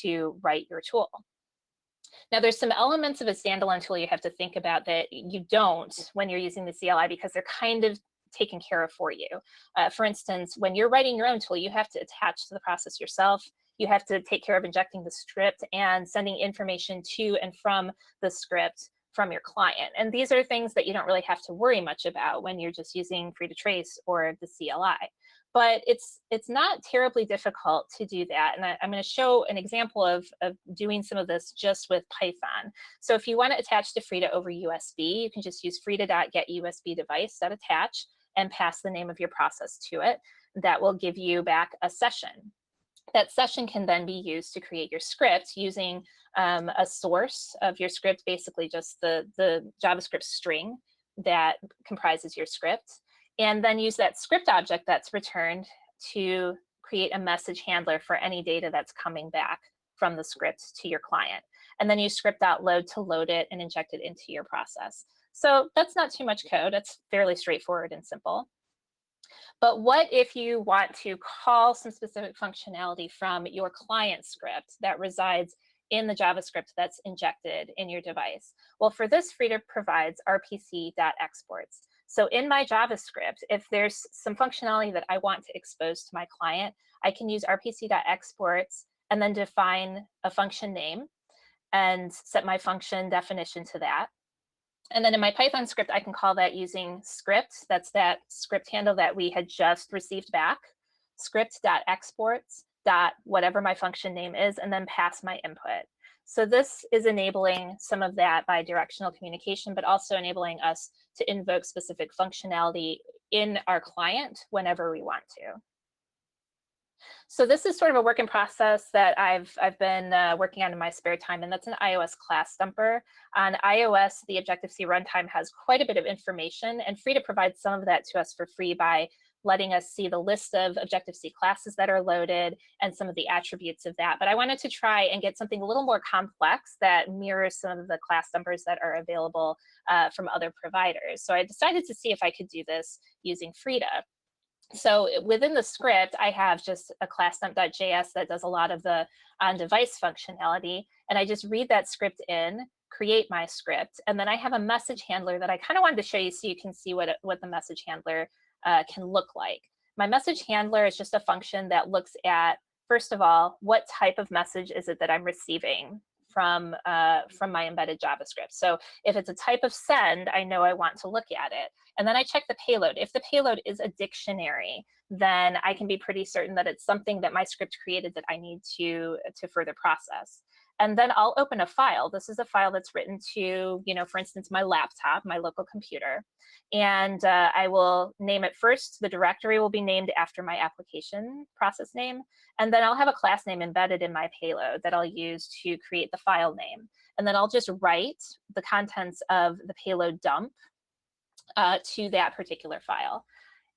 to write your tool. Now, there's some elements of a standalone tool you have to think about that you don't when you're using the CLI, because they're kind of taken care of for you. For instance, when you're writing your own tool, you have to attach to the process yourself. You have to take care of injecting the script and sending information to and from the script from your client. And these are things that you don't really have to worry much about when you're just using Frida Trace or the CLI. But it's not terribly difficult to do that. And I'm going to show an example of doing some of this just with Python. So if you want to attach to Frida over USB, you can just use frida.getUSBDevice.attach and pass the name of your process to it. That will give you back a session. That session can then be used to create your script using a source of your script, basically just the JavaScript string that comprises your script, and then use that script object that's returned to create a message handler for any data that's coming back from the script to your client. And then use script.load to load it and inject it into your process. So that's not too much code. It's fairly straightforward and simple. But what if you want to call some specific functionality from your client script that resides in the JavaScript that's injected in your device? Well, for this, Frida provides rpc.exports. So in my JavaScript, if there's some functionality that I want to expose to my client, I can use rpc.exports and then define a function name and set my function definition to that. And then in my Python script, I can call that using script. That's that script handle that we had just received back, script.exports. Whatever my function name is, and then pass my input. So this is enabling some of that bidirectional communication, but also enabling us to invoke specific functionality in our client whenever we want to. So this is sort of a work in process that I've been working on in my spare time, and that's an iOS class dumper. On iOS, the Objective-C runtime has quite a bit of information, and Frida provides some of that to us for free by letting us see the list of Objective-C classes that are loaded and some of the attributes of that. But I wanted to try and get something a little more complex that mirrors some of the class dumpers that are available from other providers. So I decided to see if I could do this using Frida. So within the script, I have just a class dump.js that does a lot of the on-device functionality. And I just read that script in, create my script, and then I have a message handler that I kind of wanted to show you so you can see what the message handler can look like. My message handler is just a function that looks at, first of all, what type of message is it that I'm receiving from my embedded JavaScript. So if it's a type of send, I know I want to look at it. And then I check the payload. If the payload is a dictionary, then I can be pretty certain that it's something that my script created that I need to further process. And then I'll open a file. This is a file that's written to, for instance, my laptop, my local computer. And I will name it first. The directory will be named after my application process name. And then I'll have a class name embedded in my payload that I'll use to create the file name. And then I'll just write the contents of the payload dump to that particular file.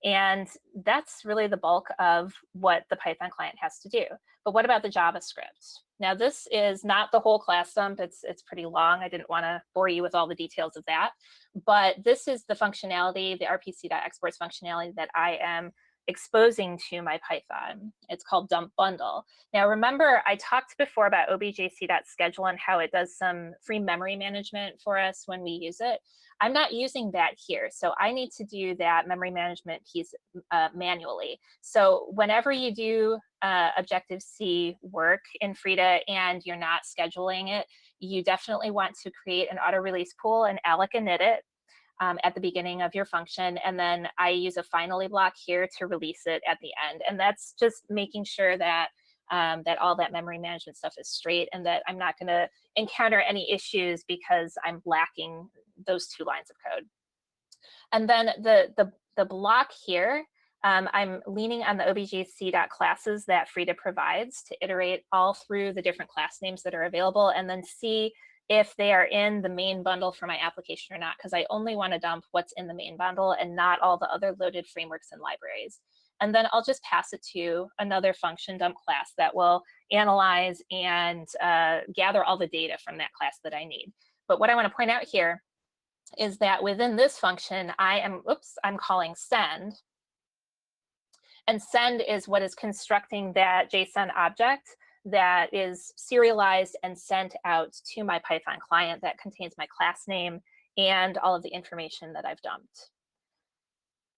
And that's really the bulk of what the Python client has to do. But what about the JavaScript? Now, this is not the whole class dump. It's pretty long. I didn't want to bore you with all the details of that. But this is the functionality, the rpc.exports functionality that I am exposing to my Python. It's called dump bundle. Now, remember, I talked before about objc.schedule and how it does some free memory management for us when we use it. I'm not using that here, so I need to do that memory management piece manually. So whenever you do Objective-C work in Frida and you're not scheduling it, you definitely want to create an auto release pool and alloc init it at the beginning of your function. And then I use a finally block here to release it at the end. And that's just making sure that that all that memory management stuff is straight and that I'm not going to encounter any issues because I'm lacking those 2 lines of code. And then the block here, I'm leaning on the objc.classes that Frida provides to iterate all through the different class names that are available and then see if they are in the main bundle for my application or not, because I only want to dump what's in the main bundle and not all the other loaded frameworks and libraries. And then I'll just pass it to another function dump class that will analyze and gather all the data from that class that I need. But what I want to point out here is that within this function, I'm calling send. And send is what is constructing that JSON object that is serialized and sent out to my Python client that contains my class name and all of the information that I've dumped.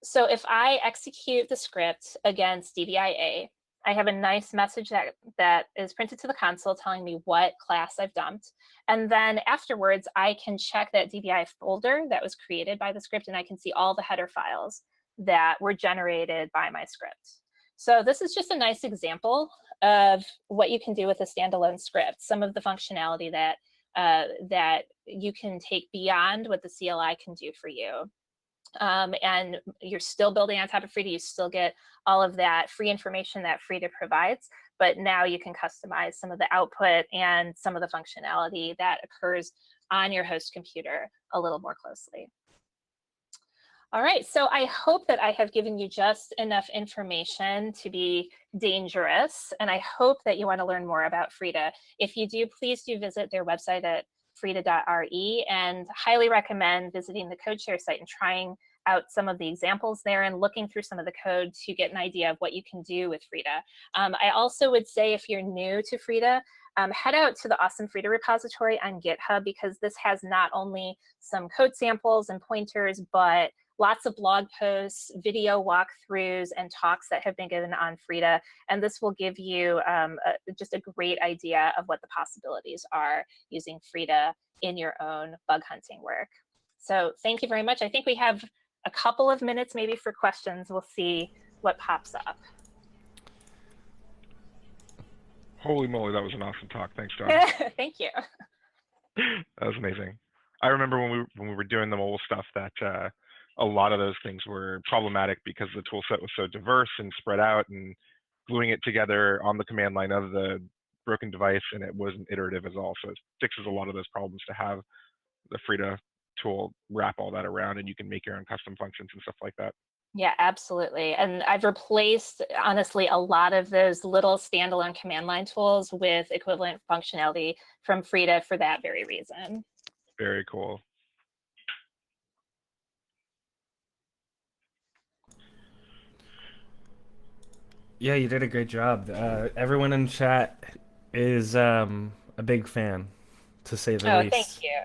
So if I execute the script against DVIA, I have a nice message that is printed to the console telling me what class I've dumped. And then afterwards, I can check that DVI folder that was created by the script, and I can see all the header files that were generated by my script. So this is just a nice example of what you can do with a standalone script, some of the functionality that, that you can take beyond what the CLI can do for you. And you're still building on top of Frida, you still get all of that free information that Frida provides, but now you can customize some of the output and some of the functionality that occurs on your host computer a little more closely. All right, so I hope that I have given you just enough information to be dangerous, and I hope that you want to learn more about Frida. If you do, please do visit their website at frida.re, and highly recommend visiting the CodeShare site and trying out some of the examples there and looking through some of the code to get an idea of what you can do with Frida. I also would say if you're new to Frida, head out to the awesome Frida repository on GitHub, because this has not only some code samples and pointers, but lots of blog posts, video walkthroughs, and talks that have been given on Frida. And this will give you just a great idea of what the possibilities are using Frida in your own bug hunting work. So thank you very much. I think we have a couple of minutes maybe for questions. We'll see what pops up. Holy moly, that was an awesome talk. Thanks, John. Thank you. That was amazing. I remember when we were doing the mobile stuff that a lot of those things were problematic because the tool set was so diverse and spread out, and gluing it together on the command line of the broken device, and it wasn't iterative at all. So it fixes a lot of those problems to have the Frida tool wrap all that around, and you can make your own custom functions and stuff like that. Yeah, absolutely. And I've replaced, honestly, a lot of those little standalone command line tools with equivalent functionality from Frida for that very reason. Very cool. Yeah, you did a great job. Everyone in chat is a big fan, to say the least. Thank you.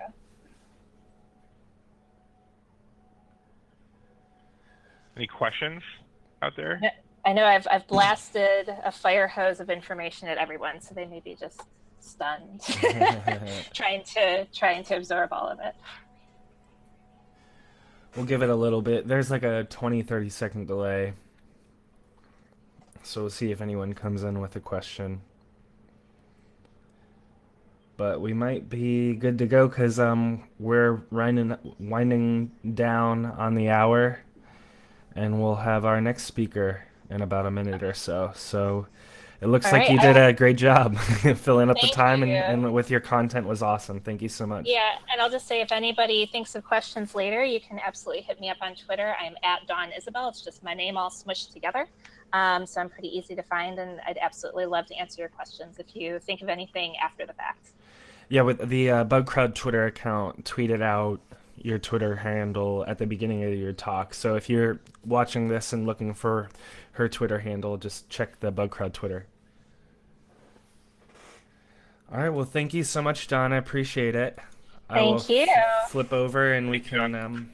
Any questions out there? I know I've blasted a fire hose of information at everyone, so they may be just stunned, trying to absorb all of it. We'll give it a little bit. There's like a 20-30 second delay. So we'll see if anyone comes in with a question. But we might be good to go because we're winding down on the hour. And we'll have our next speaker in about a minute or so. So it looks like you did a great job filling up the time, and with your content was awesome. Thank you so much. Yeah, and I'll just say if anybody thinks of questions later, you can absolutely hit me up on Twitter. I'm at Dawn Isabel. It's just my name all smushed together. So I'm pretty easy to find, and I'd absolutely love to answer your questions if you think of anything after the fact. Yeah, with the Bug Crowd Twitter account tweeted out your Twitter handle at the beginning of your talk. So if you're watching this and looking for her Twitter handle, just check the Bug Crowd Twitter. All right. Well, thank you so much, Don. I appreciate it. I will Thank you. flip over and we Thanks, John. can